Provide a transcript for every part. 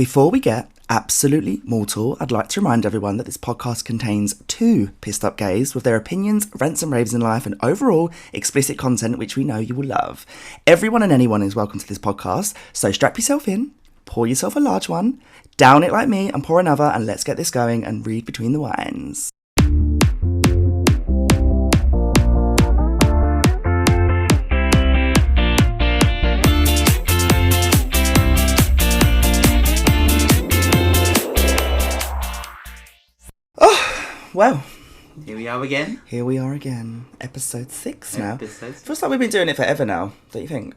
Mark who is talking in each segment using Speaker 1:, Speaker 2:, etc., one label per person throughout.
Speaker 1: Before we get absolutely mortal, I'd like to remind everyone that this podcast contains two pissed up gays with their opinions, rants and raves in life, and overall explicit content which we know you will love. Everyone and anyone is welcome to this podcast, so strap yourself in, pour yourself a large one, down it like me and pour another, and let's get this going and read between the wines. Well,
Speaker 2: here we are again.
Speaker 1: Episode 6 now. Feels like we've been doing it forever now, don't you think?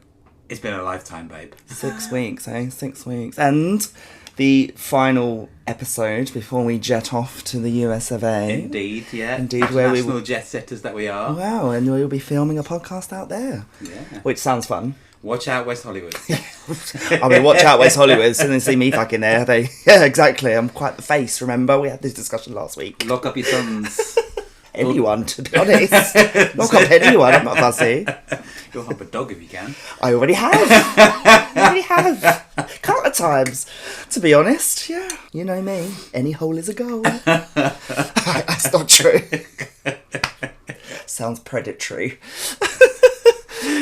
Speaker 2: It's been a lifetime, babe.
Speaker 1: 6 weeks, 6 weeks. And the final episode before we jet off to the US of A.
Speaker 2: Indeed, yeah.
Speaker 1: Indeed, where we
Speaker 2: International jet setters that we are.
Speaker 1: Wow, and we'll be filming a podcast out there.
Speaker 2: Yeah.
Speaker 1: Which sounds fun.
Speaker 2: Watch out, West Hollywood.
Speaker 1: I mean, watch out, West Hollywood. As soon as they see me fucking there, yeah, exactly. I'm quite the face, remember? We had this discussion last week.
Speaker 2: Lock up your sons.
Speaker 1: Anyone, to be honest. Lock up anyone, I'm not fussy.
Speaker 2: Go hump a dog if you can.
Speaker 1: I already have. Couple of times, to be honest. Yeah, you know me. Any hole is a goal. That's not true. Sounds predatory.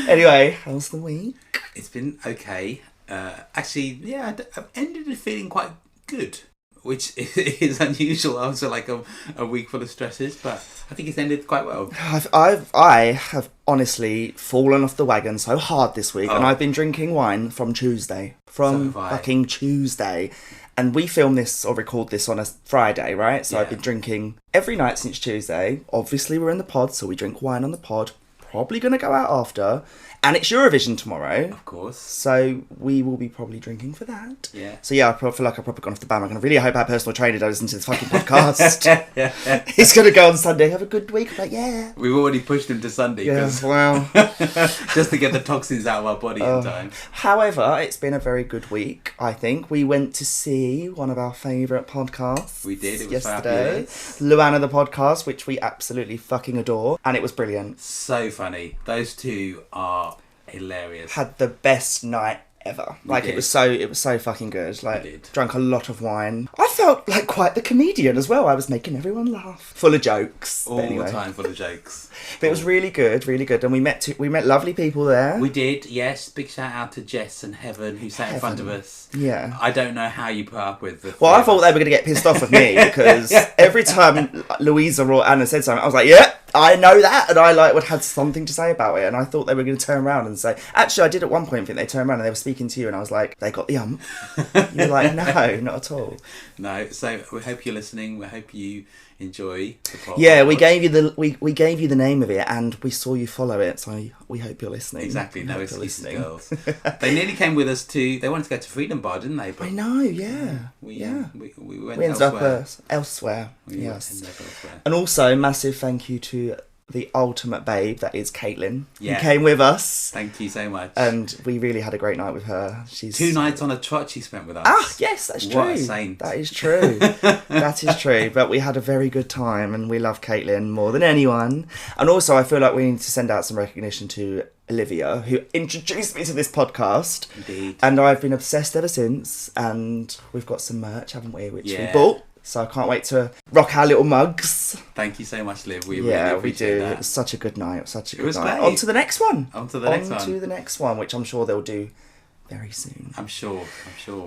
Speaker 1: Anyway, how's the week?
Speaker 2: It's been okay. Actually, yeah, I've ended it feeling quite good, which is unusual after like a week full of stresses, but I think it's ended quite well.
Speaker 1: I have honestly fallen off the wagon so hard this week, and I've been drinking wine from Tuesday. Fucking Tuesday. And we film this or record this on a Friday, right? So yeah. I've been drinking every night since Tuesday. Obviously, we're in the pod, so we drink wine on the pod. Probably going to go out after. And it's Eurovision tomorrow.
Speaker 2: Of course.
Speaker 1: So we will be probably drinking for that.
Speaker 2: Yeah.
Speaker 1: So yeah, I feel like I've probably gone off the bandwagon. I really hope our personal trainer does listen to this fucking podcast. He's going to go on Sunday, have a good week. I'm like, yeah.
Speaker 2: We've already pushed him to Sunday.
Speaker 1: Yeah, well.
Speaker 2: Just to get the toxins out of our body in time.
Speaker 1: However, it's been a very good week, I think. We went to see one of our favourite podcasts.
Speaker 2: We did. It was
Speaker 1: yesterday.
Speaker 2: Fabulous.
Speaker 1: Luana the podcast, which we absolutely fucking adore. And it was brilliant.
Speaker 2: So funny. Those two are hilarious.
Speaker 1: Had the best night ever. It was so fucking good. Like, drunk a lot of wine. I felt like quite the comedian as well. I was making everyone laugh. Full of jokes.
Speaker 2: All the time full of jokes.
Speaker 1: But it was really good, really good. And we met lovely people there.
Speaker 2: We did, yes. Big shout out to Jess and Heaven who sat in front of us.
Speaker 1: Yeah.
Speaker 2: I don't know how you put up with the
Speaker 1: Well, I thought they were going to get pissed off with me because every time Louisa or Anna said something, I was like, yeah, I know that. And I would have something to say about it. And I thought they were going to turn around and say, actually, I did at one point think they turned around and they were speaking to you. And I was like, they got the ump. You were like, no, not at all.
Speaker 2: No, so we hope you're listening. We hope you enjoy the podcast.
Speaker 1: Yeah, we gave you the name of it and we saw you follow it, so we hope you're listening.
Speaker 2: Exactly, no excuses, girls. They nearly came with us they wanted to go to Freedom Bar, didn't they? But
Speaker 1: I know, yeah.
Speaker 2: We went
Speaker 1: ended
Speaker 2: elsewhere.
Speaker 1: Elsewhere.
Speaker 2: We
Speaker 1: yes.
Speaker 2: ended up elsewhere.
Speaker 1: And also, massive thank you to the ultimate babe, that is Caitlin,
Speaker 2: who
Speaker 1: came with us.
Speaker 2: Thank you so much.
Speaker 1: And we really had a great night with her. She's
Speaker 2: 2 nights on a trot she spent with us.
Speaker 1: Ah, yes, that's true.
Speaker 2: What a saint.
Speaker 1: That is true. That is true. But we had a very good time and we love Caitlin more than anyone. And also, I feel like we need to send out some recognition to Olivia, who introduced me to this podcast.
Speaker 2: Indeed.
Speaker 1: And I've been obsessed ever since. And we've got some merch, haven't we? Which we bought. So I can't wait to rock our little mugs.
Speaker 2: Thank you so much, Liv. We really appreciate that.
Speaker 1: It was such a good night. It was
Speaker 2: great.
Speaker 1: On to the next one.
Speaker 2: On to the
Speaker 1: next one, which I'm sure they'll do very soon.
Speaker 2: I'm sure.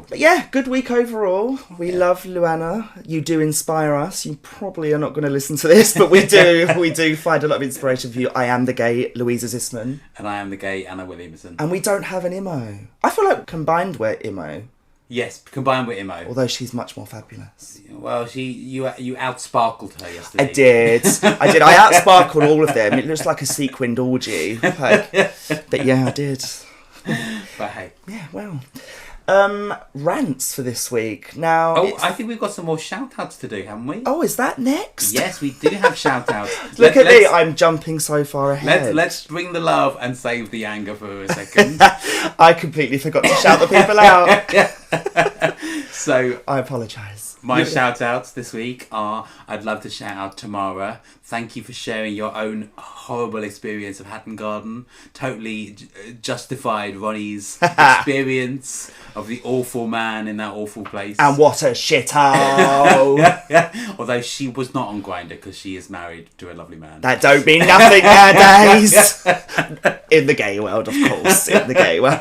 Speaker 1: But yeah, good week overall. We love Luana. You do inspire us. You probably are not going to listen to this, but we do. We do find a lot of inspiration for you. I am the gay Louisa Zisman.
Speaker 2: And I am the gay Anna Williamson.
Speaker 1: And we don't have an Imo. I feel like combined we're Imo.
Speaker 2: Yes, combined with Imo.
Speaker 1: Although she's much more fabulous.
Speaker 2: Well, you outsparkled her yesterday.
Speaker 1: I did. I outsparkled all of them. It looks like a sequined orgy. But yeah, I did.
Speaker 2: But hey.
Speaker 1: Yeah, well. Rants for this week. Now.
Speaker 2: I think we've got some more shout-outs to do, haven't we?
Speaker 1: Oh, is that next?
Speaker 2: Yes, we do have shout-outs.
Speaker 1: Look at me, I'm jumping so far ahead.
Speaker 2: Let's bring the love and save the anger for a second.
Speaker 1: I completely forgot to shout the people out.
Speaker 2: So
Speaker 1: I apologise.
Speaker 2: My shout outs this week are, I'd love to shout out Tamara. Thank you for sharing your own horrible experience of Hatton Garden. Totally justified Ronnie's experience of the awful man in that awful place.
Speaker 1: And what a shithole.
Speaker 2: Although she was not on Grindr because she is married to a lovely man.
Speaker 1: That don't mean nothing nowadays. In the gay world, of course. In the gay world.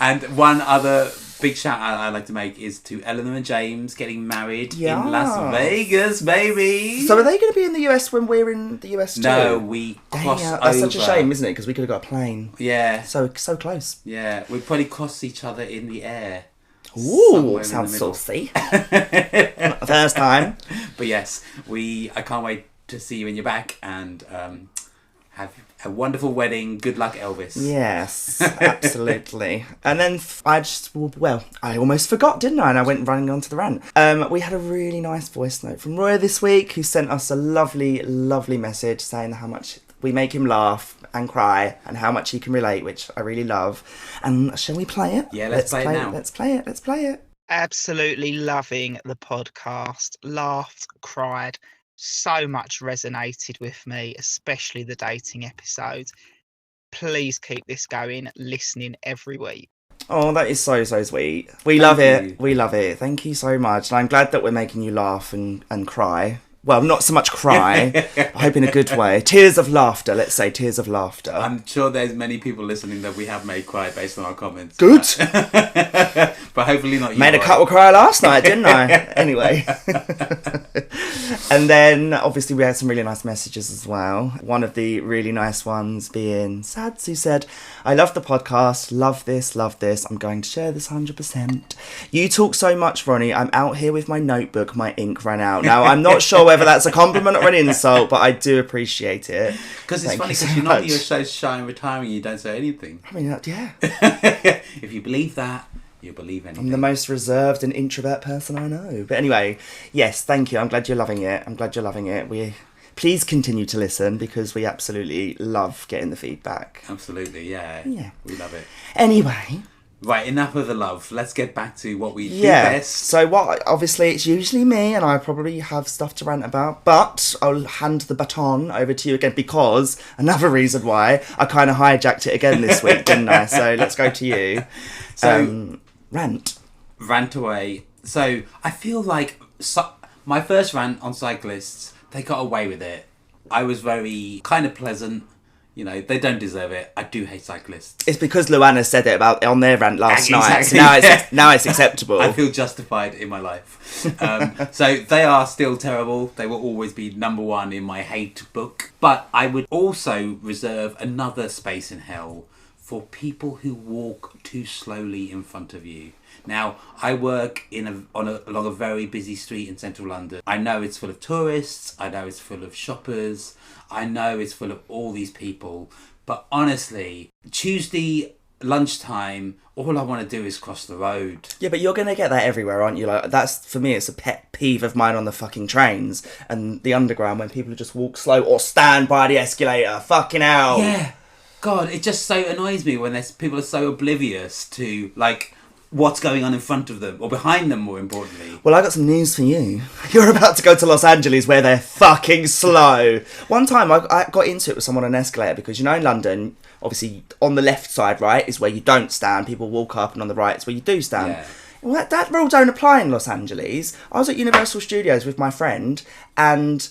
Speaker 2: And one other big shout out I'd like to make is to Eleanor and James getting married in Las Vegas, baby.
Speaker 1: So are they going to be in the US when we're in the US too?
Speaker 2: No, we cross over.
Speaker 1: That's such a shame, isn't it? Because we could have got a plane.
Speaker 2: Yeah.
Speaker 1: So close.
Speaker 2: Yeah, we probably cross each other in the air.
Speaker 1: Ooh, sounds saucy. Not the first time.
Speaker 2: But yes, I can't wait to see you when you're back and have a wonderful wedding. Good luck, Elvis.
Speaker 1: Yes, absolutely. And then I almost forgot, didn't I? And I went running onto the rant. We had a really nice voice note from Roy this week, who sent us a lovely, lovely message saying how much we make him laugh and cry and how much he can relate, which I really love. And shall we play it?
Speaker 2: Yeah, let's play it now.
Speaker 1: Let's play it.
Speaker 3: Absolutely loving the podcast. Laughed, cried. So much resonated with me, especially the dating episode. Please keep this going, listening every week.
Speaker 1: Oh, that is so sweet. We love it. We love it. Thank you so much. And I'm glad that we're making you laugh and cry. Well, not so much cry. I hope in a good way. Tears of laughter, let's say. Tears of laughter.
Speaker 2: I'm sure there's many people listening that we have made cry based on our comments.
Speaker 1: Good.
Speaker 2: But hopefully not you.
Speaker 1: Made a couple cry last night, didn't I? Anyway. And then, obviously, we had some really nice messages as well. One of the really nice ones being Sads, who said, I love the podcast. Love this. I'm going to share this 100%. You talk so much, Ronnie. I'm out here with my notebook. My ink ran out. Now, I'm not sure whether that's a compliment or an insult, but I do appreciate it.
Speaker 2: Because it's funny, because you're so shy and retiring, you don't say anything.
Speaker 1: I mean, yeah.
Speaker 2: If you believe that, you believe anything.
Speaker 1: I'm the most reserved and introvert person I know. But anyway, yes, thank you. I'm glad you're loving it. Please continue to listen because we absolutely love getting the feedback.
Speaker 2: Absolutely, yeah. We love it.
Speaker 1: Anyway.
Speaker 2: Right, enough of the love. Let's get back to what we do best.
Speaker 1: So obviously it's usually me and I probably have stuff to rant about, but I'll hand the baton over to you again because another reason why I kind of hijacked it again this week, didn't I? So let's go to you. So, rant
Speaker 2: away. So I feel like my first rant on cyclists, they got away with it. I was very kind of pleasant. You know, they don't deserve it. I do hate cyclists.
Speaker 1: It's because Luana said it on their rant last night. So now it's acceptable.
Speaker 2: I feel justified in my life. So they are still terrible. They will always be number one in my hate book. But I would also reserve another space in hell for people who walk too slowly in front of you. Now, I work along a very busy street in central London. I know it's full of tourists. I know it's full of shoppers. I know it's full of all these people. But honestly, Tuesday lunchtime, all I want to do is cross the road.
Speaker 1: Yeah, but you're going to get that everywhere, aren't you? Like, that's, for me, it's a pet peeve of mine on the fucking trains and the underground when people just walk slow or stand by the escalator. Fucking hell.
Speaker 2: Yeah. God, it just so annoys me when people are so oblivious to, like, what's going on in front of them, or behind them, more importantly.
Speaker 1: Well, I got some news for you. You're about to go to Los Angeles where they're fucking slow. One time I got into it with someone on an escalator because, you know, in London, obviously on the left side, right, is where you don't stand. People walk up, and on the right is where you do stand.
Speaker 2: Yeah.
Speaker 1: Well, that rule don't apply in Los Angeles. I was at Universal Studios with my friend, and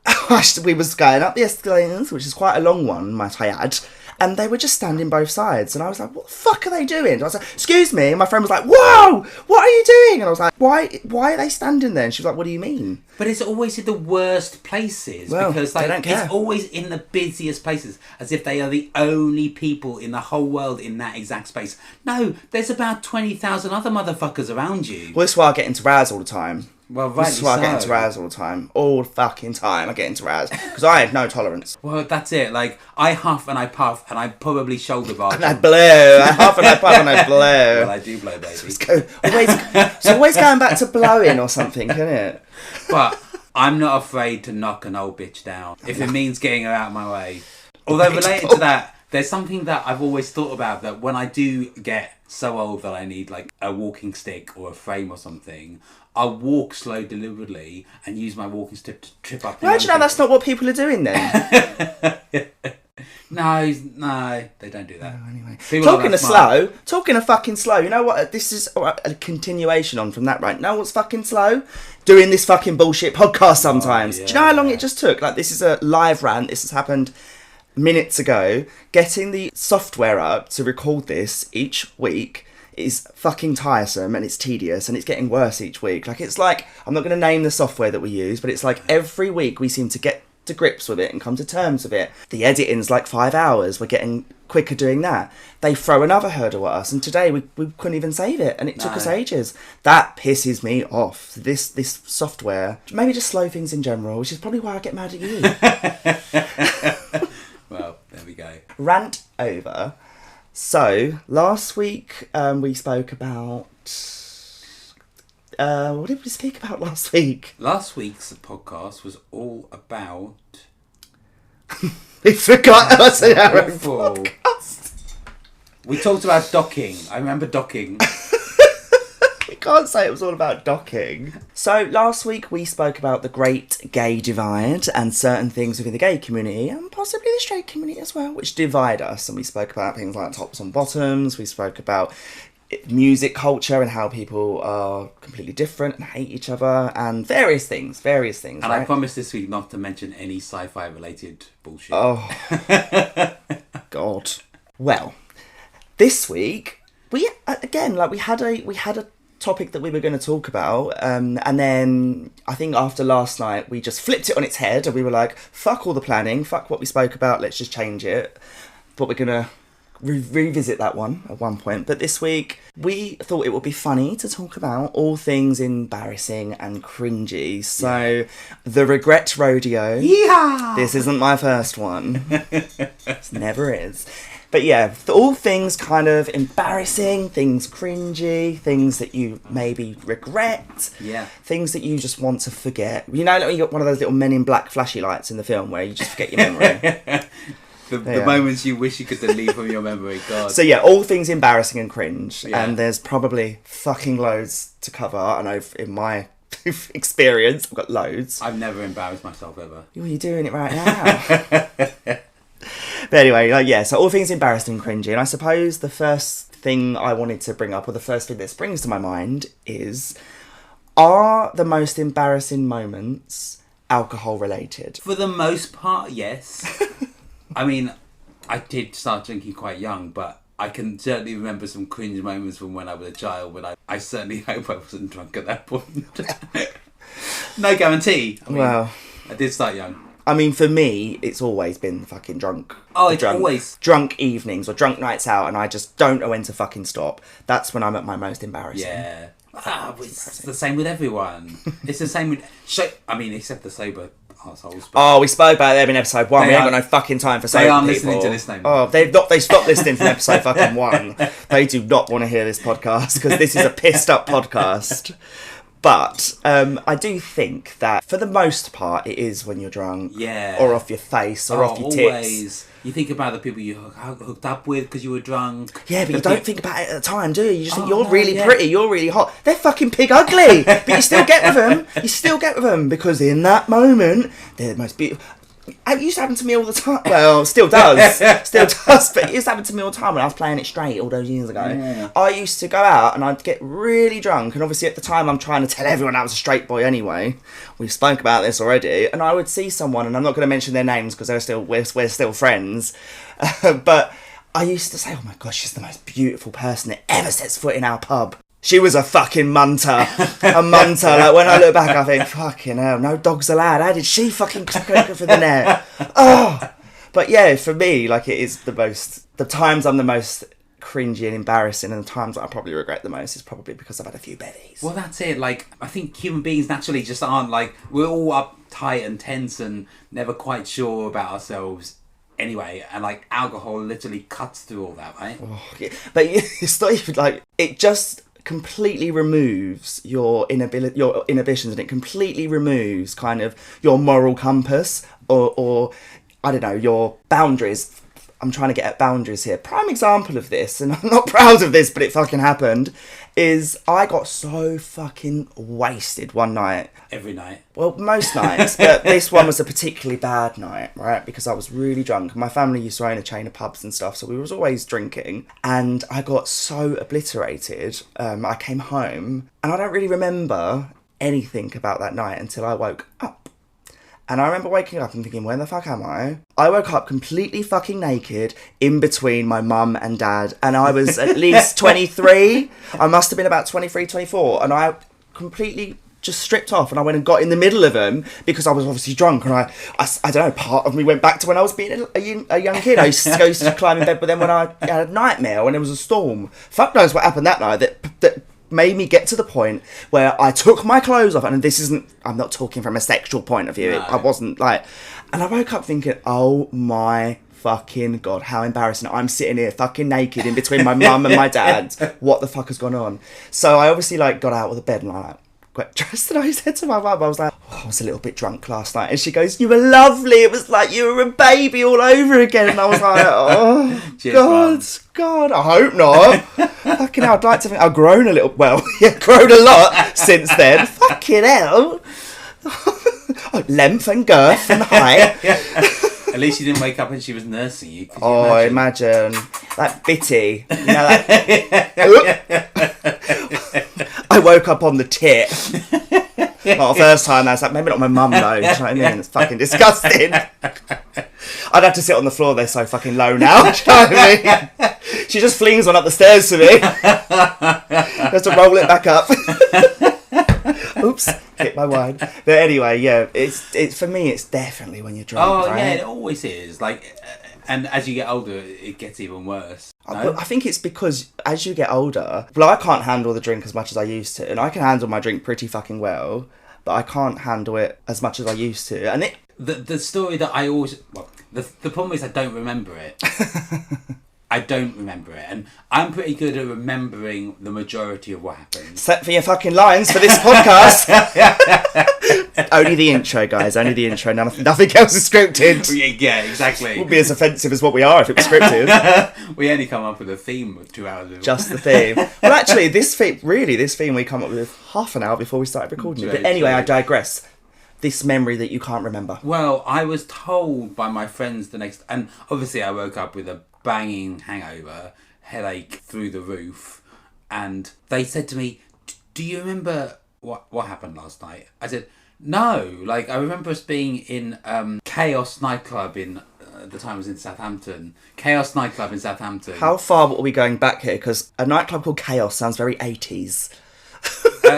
Speaker 1: we was going up the escalators, which is quite a long one, might I add. And they were just standing both sides. And I was like, what the fuck are they doing? And I was like, excuse me. And my friend was like, whoa, what are you doing? And I was like, why are they standing there? And she was like, what do you mean?
Speaker 2: But it's always in the worst places.
Speaker 1: Well,
Speaker 2: because
Speaker 1: they don't care.
Speaker 2: It's always in the busiest places, as if they are the only people in the whole world in that exact space. No, there's about 20,000 other motherfuckers around you.
Speaker 1: Well, this is why I get into Raz all the time.
Speaker 2: Well, right.
Speaker 1: This is why I get into Raz all the time. All the fucking time I get into Raz. Because I have no tolerance.
Speaker 2: Well, that's it. Like, I huff and I puff and I probably shoulder barge.
Speaker 1: And I blow. I huff and I puff and I blow.
Speaker 2: Well, I do blow, baby.
Speaker 1: It's always going back to blowing or something, isn't it?
Speaker 2: But I'm not afraid to knock an old bitch down if it means getting her out of my way. Although related to that, There's something that I've always thought about, that when I do get so old that I need like a walking stick or a frame or something, I'll walk slow deliberately and use my walking stick to trip up.
Speaker 1: How do you know that's not what people are doing then?
Speaker 2: No, they don't do that.
Speaker 1: Oh, anyway, talking of fucking slow, you know what? This is a continuation on from that, right? Know what's fucking slow? Doing this fucking bullshit podcast sometimes. Do you know how long it just took? Like, this is a live rant. This has happened minutes ago. Getting the software up to record this each week is fucking tiresome, and it's tedious, and it's getting worse each week. Like, it's like, I'm not going to name the software that we use, but it's like every week we seem to get to grips with it and come to terms with it. The editing's like 5 hours. We're getting quicker doing that. They throw another hurdle at us, and today we couldn't even save it, and it took us ages. That pisses me off. This software, maybe just slow things in general, which is probably why I get mad at you.
Speaker 2: Well, there we go.
Speaker 1: Rant over. So last week we spoke about what did we speak about last week?
Speaker 2: Last week's podcast was all about...
Speaker 1: We forgot us in our own
Speaker 2: Awful.
Speaker 1: podcast.
Speaker 2: We talked about docking. I remember docking.
Speaker 1: We can't say it was all about docking. So last week we spoke about the great gay divide and certain things within the gay community, and possibly the straight community as well, which divide us. And we spoke about things like tops and bottoms. We spoke about music culture and how people are completely different and hate each other, and various things.
Speaker 2: And
Speaker 1: right?
Speaker 2: I promise this week not to mention any sci-fi related bullshit.
Speaker 1: Oh, God. Well, this week we had a topic that we were going to talk about, and then I think after last night we just flipped it on its head, and we were like, fuck all the planning, fuck what we spoke about, let's just change it. But we're going to revisit that one at one point. But this week we thought it would be funny to talk about all things embarrassing and cringy. So the regret rodeo.
Speaker 2: Yeah.
Speaker 1: This isn't my first one. It never is. But yeah, all things kind of embarrassing, things cringy, things that you maybe regret, things that you just want to forget. You know, like you got one of those little Men in Black flashy lights in the film where you just forget your memory.
Speaker 2: The moments you wish you could delete from your memory, God.
Speaker 1: So yeah, all things embarrassing and cringe,
Speaker 2: Yeah.
Speaker 1: and there's probably fucking loads to cover. I know in my experience, I've got loads.
Speaker 2: I've never embarrassed myself ever.
Speaker 1: Well, you're doing it right now. But anyway, so all things embarrassing and cringy, and I suppose the first thing I wanted to bring up, or the first thing that springs to my mind, is, are the most embarrassing moments alcohol related?
Speaker 2: For the most part, yes. I mean, I did start drinking quite young, but I can certainly remember some cringe moments from when I was a child, but I certainly hope I wasn't drunk at that point. No guarantee. I mean, I did start young.
Speaker 1: I mean, for me, it's always been fucking drunk.
Speaker 2: Oh, it's always...
Speaker 1: Drunk evenings or drunk nights out, and I just don't know when to fucking stop. That's when I'm at my most embarrassing.
Speaker 2: Yeah. It's the same with everyone. It's the same with... except the sober assholes.
Speaker 1: Oh, we spoke about them in episode 1. We ain't got no fucking time for sober people.
Speaker 2: They aren't listening to this name.
Speaker 1: Oh, they stopped listening from episode fucking 1. They do not want to hear this podcast, because this is a pissed up podcast. But I do think that for the most part it is when you're drunk, or off your face, or off your tits.
Speaker 2: Always. You think about the people you hooked up with because you were drunk.
Speaker 1: Yeah, but you don't think about it at the time, do you? You just think you're really pretty, you're really hot. They're fucking pig ugly, but you still get with them. You still get with them because in that moment they're the most beautiful. It used to happen to me all the time. Well, still does. But it used to happen to me all the time when I was playing it straight all those years ago. Yeah. I used to go out and I'd get really drunk. And obviously at the time I'm trying to tell everyone I was a straight boy anyway. We've spoke about this already. And I would see someone, and I'm not going to mention their names because we're still friends. But I used to say, oh my gosh, she's the most beautiful person that ever sets foot in our pub. She was a fucking munter. A munter. Like, when I look back, I think, fucking hell, no dogs allowed. How did she fucking go for the net? Oh! But yeah, for me, like, it is the times I'm the most cringy and embarrassing, and the times that I probably regret the most is probably because I've had a few bevies.
Speaker 2: Well, that's it. Like, I think human beings naturally just aren't, like, we're all uptight and tense and never quite sure about ourselves anyway, and like alcohol literally cuts through all that, right?
Speaker 1: Oh, yeah. But it's not even like, it just completely removes your inhibitions, and it completely removes kind of your moral compass or I don't know, your boundaries I'm trying to get at boundaries here. Prime example of this, and I'm not proud of this, but it fucking happened, is I got so fucking wasted one night.
Speaker 2: Every night.
Speaker 1: Well, most nights, but this one was a particularly bad night, right? Because I was really drunk. My family used to own a chain of pubs and stuff, so we was always drinking. And I got so obliterated. I came home, and I don't really remember anything about that night until I woke up. And I remember waking up and thinking, where the fuck am I? I woke up completely fucking naked in between my mum and dad. And I was at least 23. I must have been about 23, 24. And I completely just stripped off and I went and got in the middle of them because I was obviously drunk. And I don't know, part of me went back to when I was being a young kid. I used to climb in bed with them when I had a nightmare, when there was a storm. Fuck knows what happened that night that made me get to the point where I took my clothes off, and I'm not talking from a sexual point of view. No. I wasn't like, and I woke up thinking, oh my fucking God, how embarrassing. I'm sitting here fucking naked in between my mum and my dad. What the fuck has gone on? So I obviously got out of the bed and I got dressed, and I said to my mum, I was like, I was a little bit drunk last night. And she goes, you were lovely. It was like you were a baby all over again. And I was like, oh, cheers, God, I hope not. Fucking hell, I'd like to think I've grown a little. Well, yeah, grown a lot since then. Fucking hell. Length and girth and height.
Speaker 2: At least you didn't wake up and she was nursing you.
Speaker 1: Oh, imagine. That bitty. You know, I woke up on the tit. Not the first time. I was like, maybe not my mum though. Do you know what I mean? It's fucking disgusting. I'd have to sit on the floor. They're so fucking low now. Do you know what I mean? She just flings one up the stairs to me. Has to roll it back up. Oops, hit my wine. But anyway, yeah, it's for me. It's definitely when you're drunk.
Speaker 2: Oh
Speaker 1: right?
Speaker 2: yeah, it always is. Like, and as you get older, it gets even worse. No?
Speaker 1: I think it's because as you get older, well, I can't handle the drink as much as I used to, and I can handle my drink pretty fucking well, but I can't handle it as much as I used to. And
Speaker 2: the story that I always the problem is I don't remember it. I don't remember it, and I'm pretty good at remembering the majority of what happened.
Speaker 1: Set for your fucking lines for this podcast. Only the intro, guys. Only the intro. Nothing else is scripted.
Speaker 2: Yeah, exactly.
Speaker 1: It wouldn't be as offensive as what we are if it was scripted.
Speaker 2: We only come up with a theme with 2 hours ago.
Speaker 1: Just the theme. Well, actually, this theme we come up with half an hour before we started recording it. But anyway, I digress. This memory that you can't remember.
Speaker 2: Well, I was told by my friends and obviously I woke up with a banging hangover, headache through the roof, and they said to me, do you remember what happened last night? I said, no, like I remember us being in Chaos nightclub in the time I was in Southampton. Chaos nightclub in Southampton.
Speaker 1: How far were we going back here? Because a nightclub called Chaos sounds very 80s.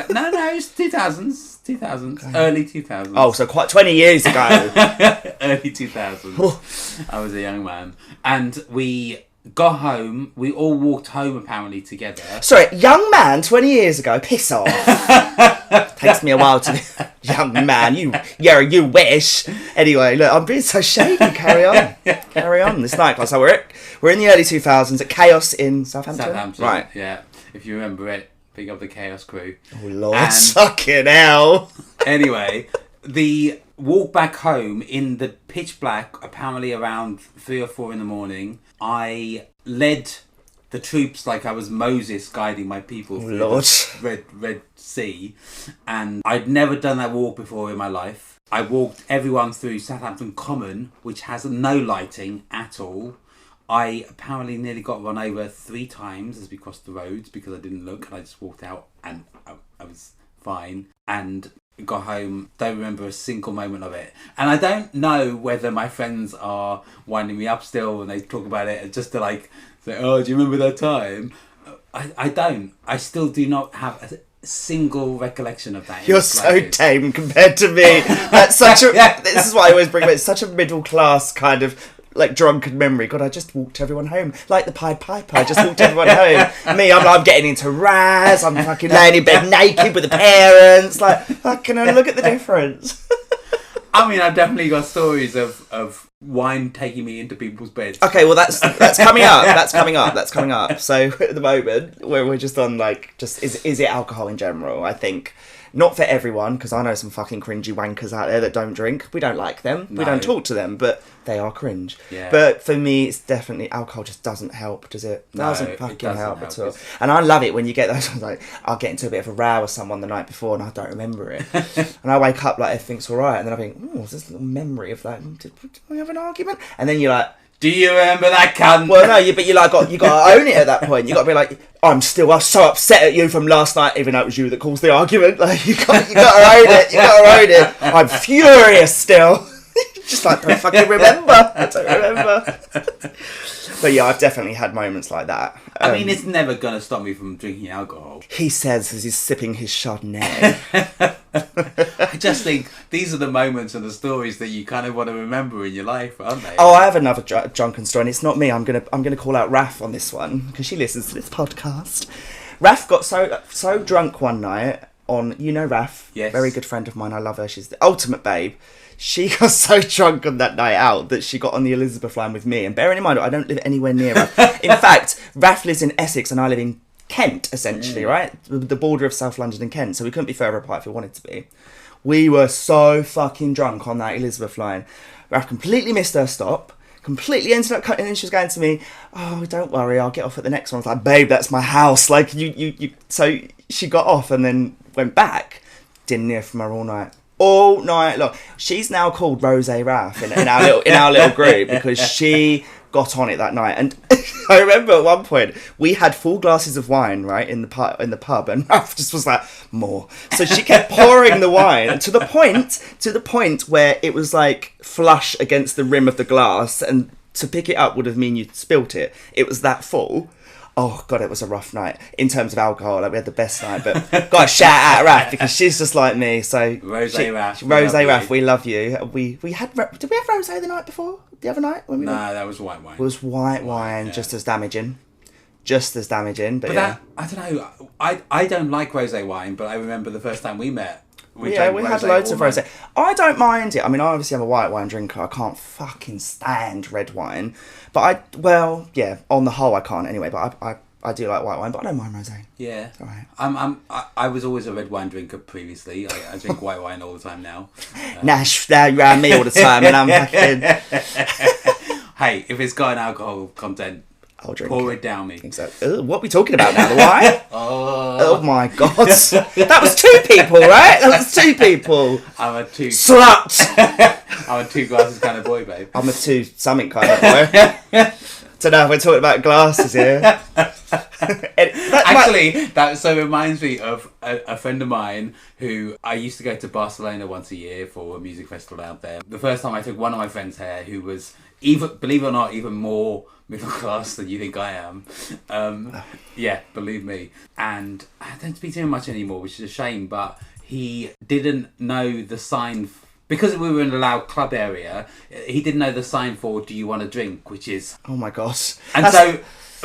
Speaker 2: No, it's 2000s, okay. Early 2000s.
Speaker 1: Oh, so quite 20 years ago.
Speaker 2: Early 2000s. I was a young man. And we got home. We all walked home apparently together.
Speaker 1: Sorry, young man 20 years ago? Piss off. Takes me a while to... Young man, you wish. Anyway, look, I'm being so shady. Carry on. This nightclub. So we're in the early 2000s at Chaos in Southampton. Right.
Speaker 2: Yeah. If you remember it. Big up the Chaos crew.
Speaker 1: Oh, Lord, fucking hell.
Speaker 2: Anyway, the walk back home in the pitch black, apparently around 3 or 4 in the morning, I led the troops like I was Moses guiding my people through the Red Sea. And I'd never done that walk before in my life. I walked everyone through Southampton Common, which has no lighting at all. I apparently nearly got run over 3 times as we crossed the roads because I didn't look and I just walked out and I was fine and got home. Don't remember a single moment of it. And I don't know whether my friends are winding me up still when they talk about it just to like say, oh, do you remember that time? I don't. I still do not have a single recollection of that.
Speaker 1: You're so tame compared to me. That's such a... This is what I always bring up. It's such a middle class kind of... like drunken memory. God, I just walked everyone home like the Pied Piper. I just walked everyone home. Me, I'm getting into Raz. I'm fucking laying in bed naked with the parents. Like, fucking look at the difference.
Speaker 2: I mean, I've definitely got stories of wine taking me into people's beds.
Speaker 1: Okay, well that's coming up. That's coming up. So at the moment, we're just on like, just is it alcohol in general? I think not for everyone, because I know some fucking cringy wankers out there that don't drink. We don't like them. No. We don't talk to them, but they are cringe.
Speaker 2: Yeah.
Speaker 1: But for me, it's definitely alcohol just doesn't help, does it? Doesn't help at all. And I love it when you get those, like, I'll get into a bit of a row with someone the night before and I don't remember it. And I wake up like everything's all right, and then I think, oh, there's this little memory of like, did we have an argument? And then you're like,
Speaker 2: do you remember that cunt?
Speaker 1: Well, no, but you got to own it at that point. You got to be like, I'm so upset at you from last night, even though it was you that caused the argument. Like you got to own it. You got to own it. I'm furious still. Just like, don't fucking remember. I don't remember. But yeah, I've definitely had moments like that.
Speaker 2: I mean, it's never going to stop me from drinking alcohol.
Speaker 1: He says as he's sipping his Chardonnay.
Speaker 2: I just think these are the moments and the stories that you kind of want to remember in your life, aren't they?
Speaker 1: Oh, I have another drunken story, and it's not me. I'm gonna call out Raf on this one because she listens to this podcast. Raf got so drunk one night on, you know Raf,
Speaker 2: yes,
Speaker 1: very good friend of mine. I love her. She's the ultimate babe. She got so drunk on that night out that she got on the Elizabeth line with me. And bearing in mind, I don't live anywhere near her. In fact, Raf lives in Essex and I live in Kent, essentially, right? The border of South London and Kent. So we couldn't be further apart if we wanted to be. We were so fucking drunk on that Elizabeth line. Raf completely missed her stop. Completely ended up cutting, and she was going to me, oh, don't worry, I'll get off at the next one. I was like, babe, that's my house. Like, you. So she got off and then went back. Didn't hear from her all night. All night long. She's now called Rose Raf in our little group because she got on it that night. And I remember at one point we had full glasses of wine, right, in the pub, and Raf just was like, more. So she kept pouring the wine to the point where it was like flush against the rim of the glass, and to pick it up would have mean you'd spilt it. It was that full. Oh, God, it was a rough night in terms of alcohol. Like, we had the best night, but got to shout out Raf because she's just like me. So
Speaker 2: Rose Raf.
Speaker 1: Rose Raf, we love you. We had, did we have Rose the night before? The other night?
Speaker 2: No, that was white wine.
Speaker 1: It was white wine, yeah. Just as damaging. But yeah.
Speaker 2: That, I don't know, I don't like Rose wine, but I remember the first time we met. We
Speaker 1: had loads of rosé. I don't mind it. I mean, I obviously am a white wine drinker. I can't fucking stand red wine. But on the whole, I can't anyway. But I do like white wine, but I don't mind rosé.
Speaker 2: Yeah.
Speaker 1: All right.
Speaker 2: I was always a red wine drinker previously. I drink white wine all the time now.
Speaker 1: Nash, you're around me all the time, and I'm fucking...
Speaker 2: Hey, if it's got an alcohol content,
Speaker 1: I'll drink
Speaker 2: pour it down me.
Speaker 1: Exactly. What are we talking about now? The wine? Oh my God. That was two people, right?
Speaker 2: I'm a two...
Speaker 1: Slut!
Speaker 2: I'm a 2 glasses kind of boy, babe.
Speaker 1: I'm a 2 something kind of boy. Don't know if we're talking about glasses here.
Speaker 2: Actually, that so reminds me of a friend of mine who I used to go to Barcelona once a year for a music festival out there. The first time I took one of my friends here, who was, believe it or not, even more middle class than you think I am. Yeah, believe me. And I don't speak to him much anymore, which is a shame, but he didn't know the sign... Because we were in a loud club area, he didn't know the sign for "Do you want a drink?" which is...
Speaker 1: Oh my gosh.
Speaker 2: And so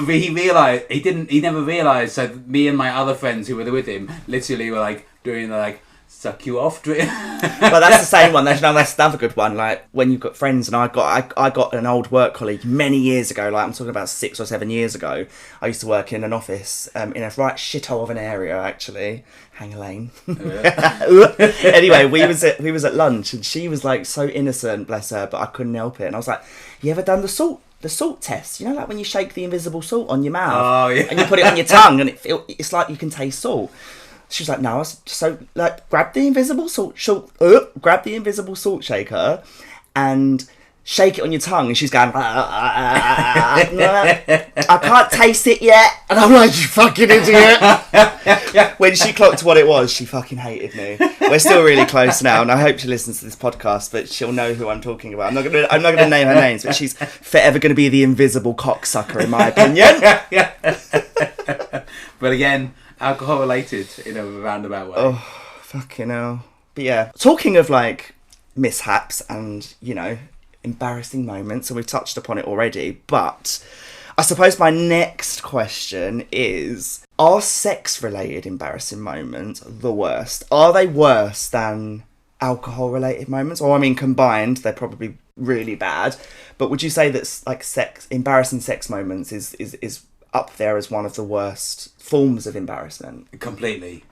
Speaker 2: he realised, he never realised, so me and my other friends who were with him literally were like doing the like, suck you off drink.
Speaker 1: Well, that's the same one. That's another good one. Like when you've got friends, and I got an old work colleague many years ago. Like I'm talking about 6 or 7 years ago. I used to work in an office in a right shithole of an area, actually, Hanger Lane. Anyway, we was at lunch, and she was like so innocent, bless her, but I couldn't help it. And I was like, "You ever done the salt test? You know, like when you shake the invisible salt on your mouth,
Speaker 2: oh, yeah,
Speaker 1: and you put it on your tongue, and it's like you can taste salt." She was like, "No." So like, grab the invisible salt shaker, and shake it on your tongue. And she's going, "I can't taste it yet." And I'm like, "You fucking idiot." When she clocked what it was, she fucking hated me. We're still really close now, and I hope she listens to this podcast, but she'll know who I'm talking about. I'm not gonna name her names, but she's forever gonna be the invisible cocksucker, in my opinion.
Speaker 2: But again, alcohol related in a roundabout way.
Speaker 1: Oh, fucking hell. But yeah, talking of like mishaps and, you know, embarrassing moments, and we've touched upon it already, but I suppose my next question is, are sex related embarrassing moments the worst? Are they worse than alcohol related moments? Or I mean, combined, they're probably really bad. But would you say that like embarrassing sex moments is up there as one of the worst forms of embarrassment?
Speaker 2: Completely.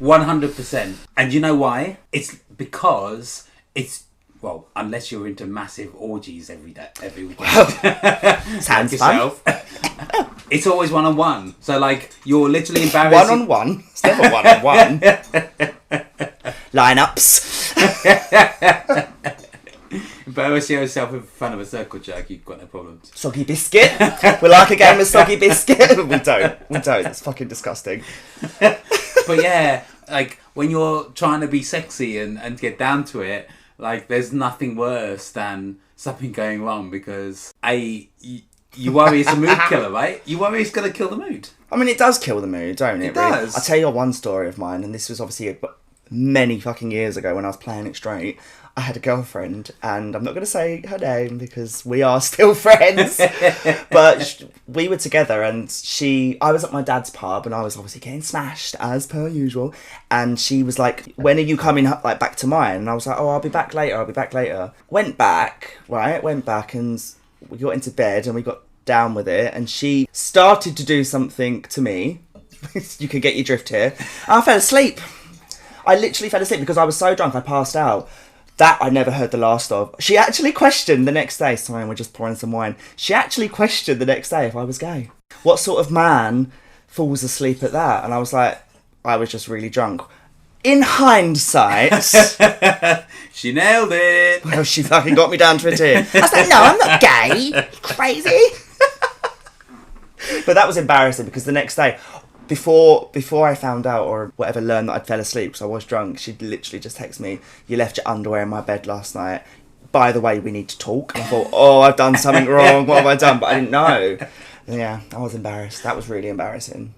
Speaker 2: 100%. And you know why? It's because it's, well, unless you're into massive orgies every weekend.
Speaker 1: Sounds
Speaker 2: like fun. It's always one-on-one. So, like, you're literally embarrassed.
Speaker 1: One-on-one? It's never one-on-one. Lineups.
Speaker 2: Embarrass yourself in front of a circle jerk, you've got no problems.
Speaker 1: Soggy biscuit. We like a game of soggy biscuit. We don't. It's fucking disgusting.
Speaker 2: But yeah, like, when you're trying to be sexy and get down to it, like, there's nothing worse than something going wrong because, you worry it's a mood killer, right? You worry it's going to kill the mood.
Speaker 1: I mean, it does kill the mood, don't it?
Speaker 2: It does.
Speaker 1: I'll tell you one story of mine, and this was obviously many fucking years ago when I was playing it straight. I had a girlfriend, and I'm not going to say her name because we are still friends, but we were together, and I was at my dad's pub, and I was obviously getting smashed as per usual, and she was like, when are you coming like back to mine? And I was like, oh, I'll be back later. Went back, and we got into bed, and we got down with it, and she started to do something to me. You can get your drift here. I fell asleep. I literally fell asleep because I was so drunk I passed out. That I never heard the last of. She actually questioned the next day. Sorry, we're just pouring some wine. She actually questioned the next day if I was gay. What sort of man falls asleep at that? And I was like, I was just really drunk. In hindsight...
Speaker 2: She nailed it.
Speaker 1: Well, she fucking got me down to a T. I was like, no, I'm not gay. Crazy. But that was embarrassing because the next day... Before I found out or whatever, learned that I'd fell asleep because I was drunk, she'd literally just text me, you left your underwear in my bed last night. By the way, we need to talk. And I thought, oh, I've done something wrong. What have I done? But I didn't know. Yeah, I was embarrassed. That was really embarrassing.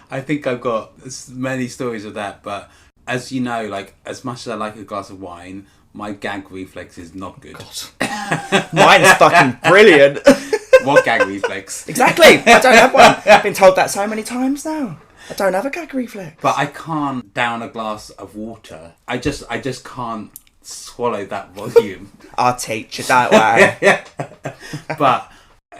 Speaker 2: I think I've got many stories of that. But as you know, like, as much as I like a glass of wine, my gag reflex is not good.
Speaker 1: God. Mine's fucking brilliant.
Speaker 2: What gag reflex?
Speaker 1: Exactly. I don't have one. I've been told that so many times now. I don't have a gag reflex.
Speaker 2: But I can't down a glass of water. I just can't swallow that volume.
Speaker 1: I'll teach you, don't worry.
Speaker 2: But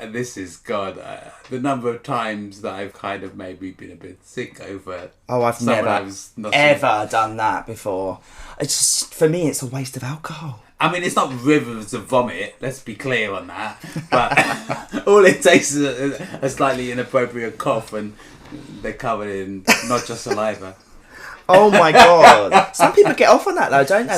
Speaker 2: this is the number of times that I've kind of maybe been a bit sick over.
Speaker 1: Oh, I've never ever done that before. It's just, for me, it's a waste of alcohol.
Speaker 2: I mean, it's not rivers of vomit, let's be clear on that. But all it takes is a slightly inappropriate cough and they're covered in not just saliva.
Speaker 1: Oh my God. Some people get off on that though, don't they?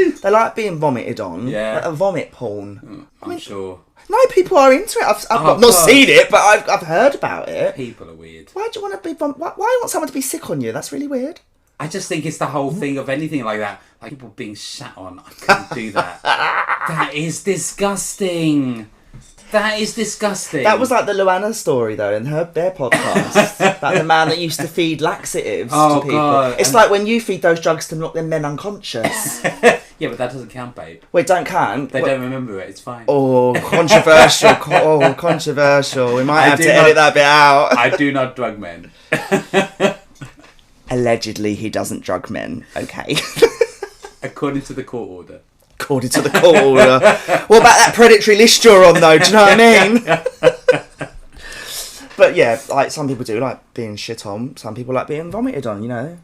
Speaker 1: They like being vomited on.
Speaker 2: Yeah.
Speaker 1: Like a vomit porn.
Speaker 2: I'm sure.
Speaker 1: No, people are into it. I've not seen it, but I've heard about it.
Speaker 2: People are weird.
Speaker 1: Why do you want to be... Why do you want someone to be sick on you? That's really weird.
Speaker 2: I just think it's the whole thing of anything like that. Like people being shat on. I couldn't do that. That is disgusting. That is disgusting.
Speaker 1: That was like the Luana story though in their podcast. Like the man that used to feed laxatives to people. God. It's like when you feed those drugs to knock them men unconscious.
Speaker 2: Yeah, but that doesn't count, babe.
Speaker 1: Wait, don't count?
Speaker 2: They don't remember it. It's fine.
Speaker 1: Oh, controversial. Controversial. We might have to edit that bit out.
Speaker 2: I do not drug men.
Speaker 1: Allegedly, he doesn't drug men. Okay.
Speaker 2: According to the court order.
Speaker 1: According to the court order. What about that predatory list you're on, though? Do you know what I mean? But yeah, like some people do like being shit on. Some people like being vomited on. You know.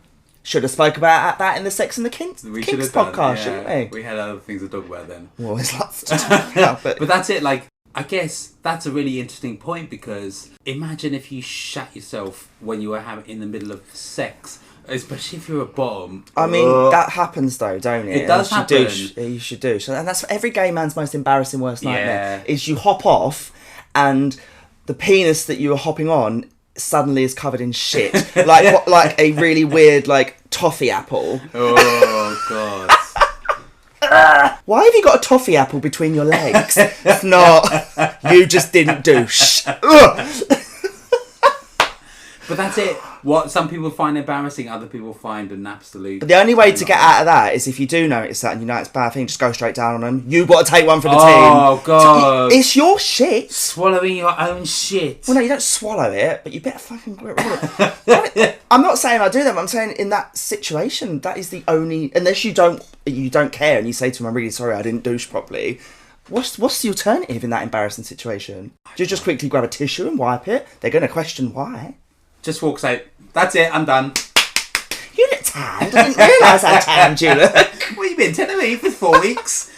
Speaker 1: Should have spoke about that in the Sex and the Kinks podcast, shouldn't we?
Speaker 2: We had other things to talk about then.
Speaker 1: Well, there's lots to talk about.
Speaker 2: But that's it. Like, I guess that's a really interesting point because imagine if you shat yourself when you were in the middle of sex, especially if you're a bottom.
Speaker 1: I mean, that happens though, don't it?
Speaker 2: It does happen.
Speaker 1: You should do. And that's every gay man's most embarrassing worst nightmare. Is you hop off and the penis that you were hopping on suddenly is covered in shit. like a really weird, like, toffee apple.
Speaker 2: Oh, God.
Speaker 1: Why have you got a toffee apple between your legs? If not, you just didn't douche.
Speaker 2: But that's it. What some people find embarrassing, other people find an absolute...
Speaker 1: The only way to get out of that is if you do notice that and you know it's a bad thing, just go straight down on them. You've got to take one for the team.
Speaker 2: Oh, God.
Speaker 1: It's your shit.
Speaker 2: Swallowing your own shit.
Speaker 1: Well, no, you don't swallow it, but you better fucking... I'm not saying I do that, but I'm saying in that situation, that is the only... Unless you don't care and you say to them, I'm really sorry, I didn't douche properly. What's the alternative in that embarrassing situation? Do you just quickly grab a tissue and wipe it? They're going to question why.
Speaker 2: Just walks out. That's it, I'm done.
Speaker 1: You look tanned. I didn't realise how tanned you look.
Speaker 2: What have you been telling me for 4 weeks?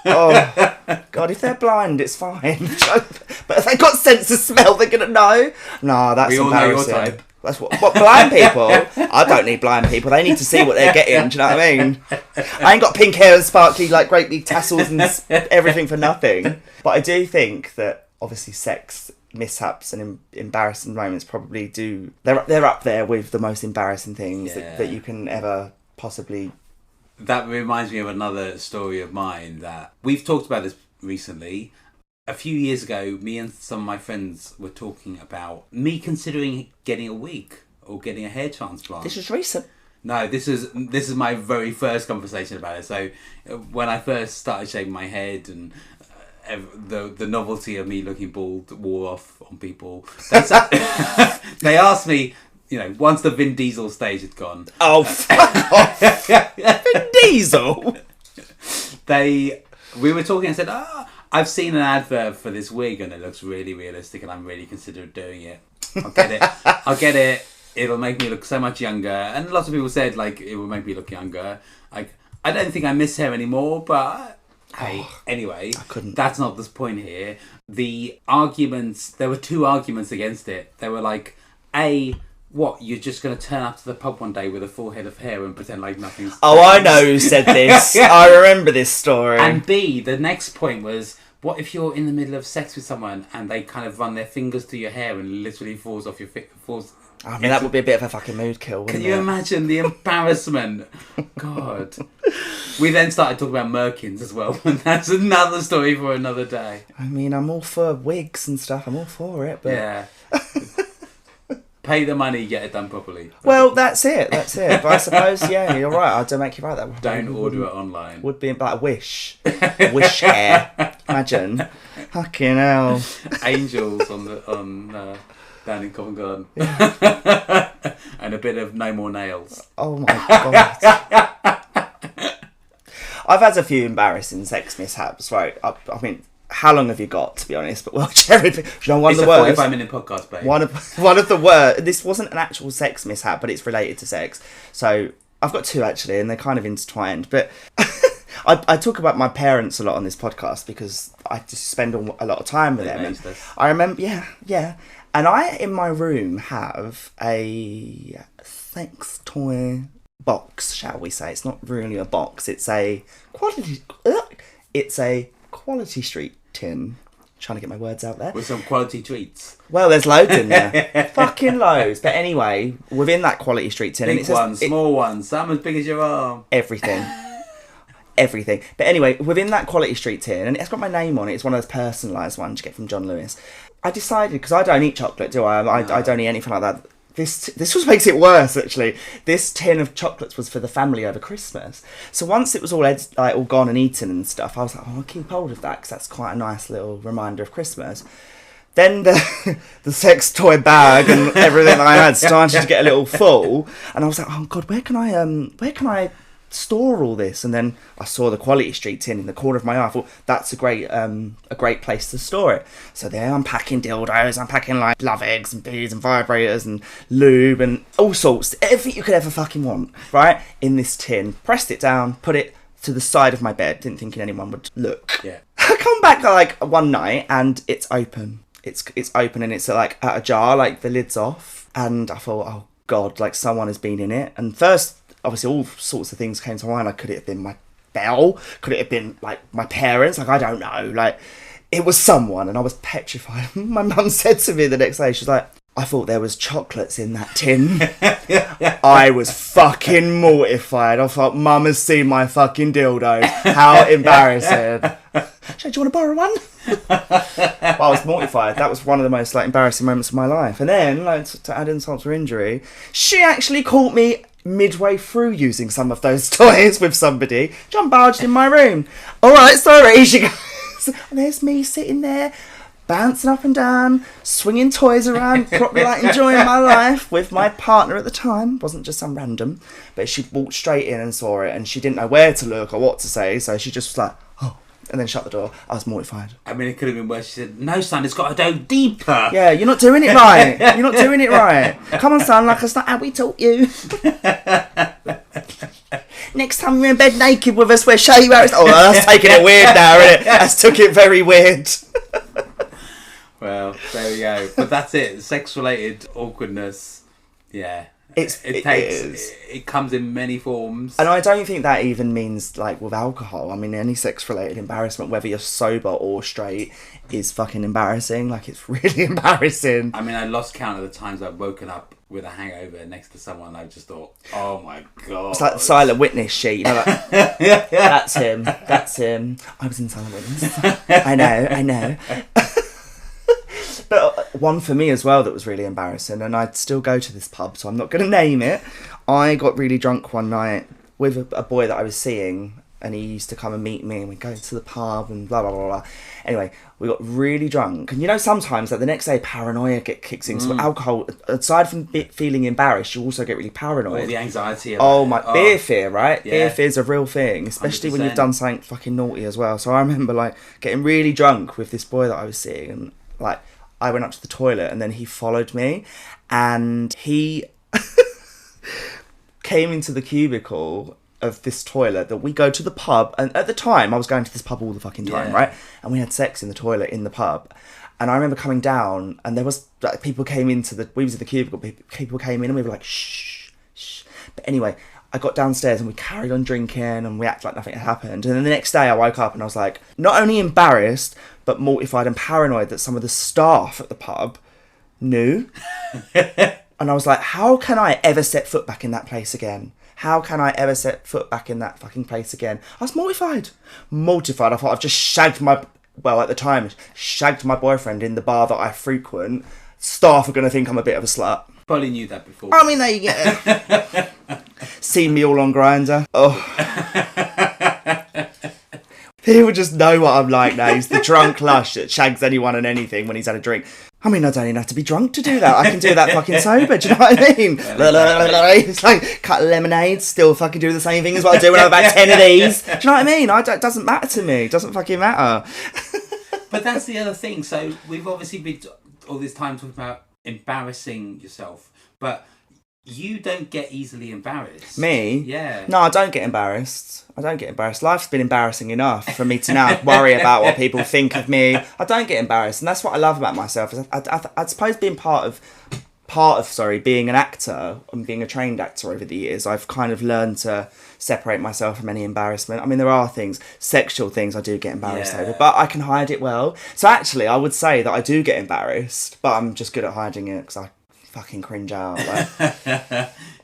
Speaker 1: Oh, God, if they're blind, it's fine. But if they've got sense of smell, they're going to know. No, that's embarrassing.
Speaker 2: Know your type.
Speaker 1: That's what blind people? I don't need blind people. They need to see what they're getting. Do you know what I mean? I ain't got pink hair and sparkly, like great big tassels and everything for nothing. But I do think that obviously sex mishaps and embarrassing moments probably do. They're up there with the most embarrassing things that you can ever possibly.
Speaker 2: That reminds me of another story of mine that we've talked about this recently. A few years ago, me and some of my friends were talking about me considering getting a wig or getting a hair transplant.
Speaker 1: This was recent.
Speaker 2: No, this is my very first conversation about it. So when I first started shaving my head and the novelty of me looking bald wore off on people, they asked me, once the Vin Diesel stage had gone.
Speaker 1: Oh, fuck off! Vin Diesel.
Speaker 2: We were talking and said, I've seen an advert for this wig and it looks really realistic and I'm really considering doing it. I'll get it. It'll make me look so much younger. And lots of people said, it will make me look younger. I don't think I miss hair anymore, but hey, anyway, that's not the point here. There were 2 arguments against it. They were like, A, what, you're just going to turn up to the pub one day with a full head of hair and pretend like nothing's...
Speaker 1: Oh, I know who said this. I remember this story.
Speaker 2: And B, the next point was, what if you're in the middle of sex with someone and they kind of run their fingers through your hair and literally falls off your...
Speaker 1: I mean, that would be a bit of a fucking mood kill, wouldn't it?
Speaker 2: Can you imagine the embarrassment? God. We then started talking about merkins as well, and that's another story for another day.
Speaker 1: I mean, I'm all for wigs and stuff. I'm all for it, but...
Speaker 2: Yeah. Pay the money, get it done properly.
Speaker 1: Well, that's it. But I suppose, yeah, you're right. I don't make you right. That
Speaker 2: don't order it online.
Speaker 1: Would be like a wish hair. Imagine, fucking hell.
Speaker 2: Angels down in Covent Garden, yeah. And a bit of No More Nails.
Speaker 1: Oh my God. I've had a few embarrassing sex mishaps. Right, I mean. How long have you got, to be honest? But one
Speaker 2: it's
Speaker 1: of the worst.
Speaker 2: It's a 45-minute podcast, babe.
Speaker 1: One of the worst. This wasn't an actual sex mishap, but it's related to sex. So I've got 2 actually, and they're kind of intertwined. But I talk about my parents a lot on this podcast because I just spend a lot of time with them. And I remember, yeah. And I, in my room, have a sex toy box, shall we say? It's not really a box. It's a Quality Street tin. Trying to get my words out there.
Speaker 2: With some quality treats.
Speaker 1: Well, there's loads in there. Fucking loads. But anyway, within that Quality Street tin...
Speaker 2: Big ones, small ones, some as big as your arm.
Speaker 1: Everything. But anyway, within that Quality Street tin, and it's got my name on it, it's one of those personalised ones you get from John Lewis. I decided, because I don't eat chocolate, do I? I don't eat anything like that. This was makes it worse, actually. This tin of chocolates was for the family over Christmas. So once it was all gone and eaten and stuff, I was like, I'll keep hold of that because that's quite a nice little reminder of Christmas. Then the sex toy bag and everything that I had started to get a little full, and I was like, oh God, where can I store all this? And then I saw the Quality Street tin in the corner of my eye. I thought that's a great place to store it. So there I'm packing dildos, I'm packing like love eggs and beads and vibrators and lube and all sorts, everything you could ever fucking want, right, in this tin. Pressed it down, put it to the side of my bed, didn't think anyone would look.
Speaker 2: Yeah.
Speaker 1: I come back like one night and it's open. It's open and it's like at a jar, like the lid's off, and I thought, oh God, like someone has been in it. And first, obviously all sorts of things came to mind. Like, could it have been my bell? Could it have been like my parents? Like, I don't know. Like, it was someone, and I was petrified. My mum said to me the next day, she's like, I thought there was chocolates in that tin. I was fucking mortified. I thought, Mum has seen my fucking dildo. How embarrassing. She said, do you want to borrow one? Well, I was mortified. That was one of the most embarrassing moments of my life. And then, to add insult to injury, she actually caught me midway through using some of those toys with somebody. John barged in my room. All right, sorry, she goes. And there's me sitting there, bouncing up and down, swinging toys around, properly enjoying my life with my partner at the time. Wasn't just some random, but she walked straight in and saw it, and she didn't know where to look or what to say, so she just was like, oh. and then shut the door. I was mortified.
Speaker 2: I mean, it could have been worse. She said, "No, son, it's got to go deeper."
Speaker 1: Yeah, you're not doing it right. You're not doing it right. Come on, son, like that's not how we taught you. Next time you're in bed naked with us, we'll show you how it's... Oh, that's taking it weird now, isn't it? That's took it very weird.
Speaker 2: Well, there we go. But that's it. Sex-related awkwardness. Yeah. It comes in many forms.
Speaker 1: And I don't think that even means, like, with alcohol. I mean, any sex-related embarrassment, whether you're sober or straight, is fucking embarrassing. Like, it's really embarrassing.
Speaker 2: I mean, I lost count of the times I've woken up with a hangover next to someone. I just thought, oh my God.
Speaker 1: It's like the silent witness sheet, you know, like, that's him. I was in silent witness. I know. But one for me as well that was really embarrassing, and I'd still go to this pub, so I'm not going to name it. I got really drunk one night with a boy that I was seeing, and he used to come and meet me, and we'd go to the pub and blah, blah, blah, blah. Anyway, we got really drunk. And you know, sometimes, like, the next day, paranoia kicks in. So alcohol, aside from feeling embarrassed, you also get really paranoid.
Speaker 2: All the anxiety.
Speaker 1: Beer fear, right? Yeah. Beer fear's a real thing, especially
Speaker 2: 100%.
Speaker 1: when you've done something fucking naughty as well. So I remember, like, getting really drunk with this boy that I was seeing, and, like, I went up to the toilet, and then he followed me, and he came into the cubicle of this toilet that we go to the pub. And at the time, I was going to this pub all the fucking time, right? And we had sex in the toilet in the pub. And I remember coming down, and there was, like, people came into we was in the cubicle, people came in, and we were like, shh. But anyway, I got downstairs and we carried on drinking and we acted like nothing had happened. And then the next day I woke up and I was like, not only embarrassed, but mortified and paranoid that some of the staff at the pub knew. And I was like, how can I ever set foot back in that place again? How can I ever set foot back in that fucking place again? I was mortified. I thought I've just shagged my boyfriend in the bar that I frequent. Staff are going to think I'm a bit of a slut.
Speaker 2: Probably knew that before.
Speaker 1: I mean, there you go. Seen me all on Grindr. Oh. People just know what I'm like now. He's the drunk lush that shags anyone and anything when he's had a drink. I mean, I don't even have to be drunk to do that. I can do that fucking sober. Do you know what I mean? It's like cut lemonade, still fucking do the same thing as what I do when I've had 10 of these. Do you know what I mean? It doesn't matter to me. It doesn't fucking matter.
Speaker 2: But that's the other thing. So we've obviously been all this time talking about embarrassing yourself, but you don't get easily embarrassed.
Speaker 1: Me?
Speaker 2: Yeah.
Speaker 1: No, I don't get embarrassed. Life's been embarrassing enough for me to now worry about what people think of me. I don't get embarrassed, and that's what I love about myself. I suppose being part of being an actor and being a trained actor over the years, I've kind of learned to separate myself from any embarrassment. I mean, there are sexual things I do get embarrassed over, but I can hide it well. So actually, I would say that I do get embarrassed, but I'm just good at hiding it because I fucking cringe out. Like,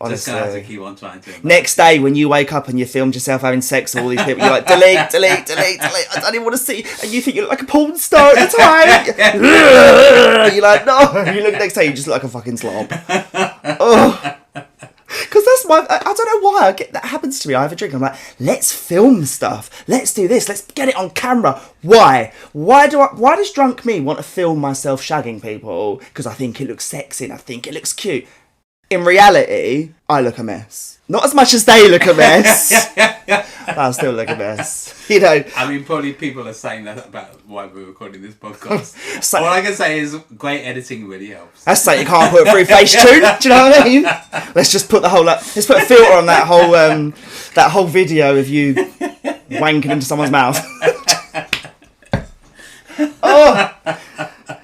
Speaker 1: honestly.
Speaker 2: Just gonna have to keep on trying to.
Speaker 1: Next day, when you wake up and you filmed yourself having sex with all these people, you're like, delete. I don't even want to see. And you think you look like a porn star at the time. You're like, no. You look next day, you just look like a fucking slob. Oh. Because I don't know why that happens to me. I have a drink, I'm like, let's film stuff. Let's do this. Let's get it on camera. Why? Why does drunk me want to film myself shagging people? Because I think it looks sexy and I think it looks cute. In reality, I look a mess. Not as much as they look a mess. But I still look a mess. You know.
Speaker 2: I mean, probably people are saying that about why we're recording this podcast. So, all I can say is great editing really helps.
Speaker 1: That's like you can't put through Facetune. Do you know what I mean? Let's just put let's put a filter on that whole video of you wanking into someone's mouth. Oh.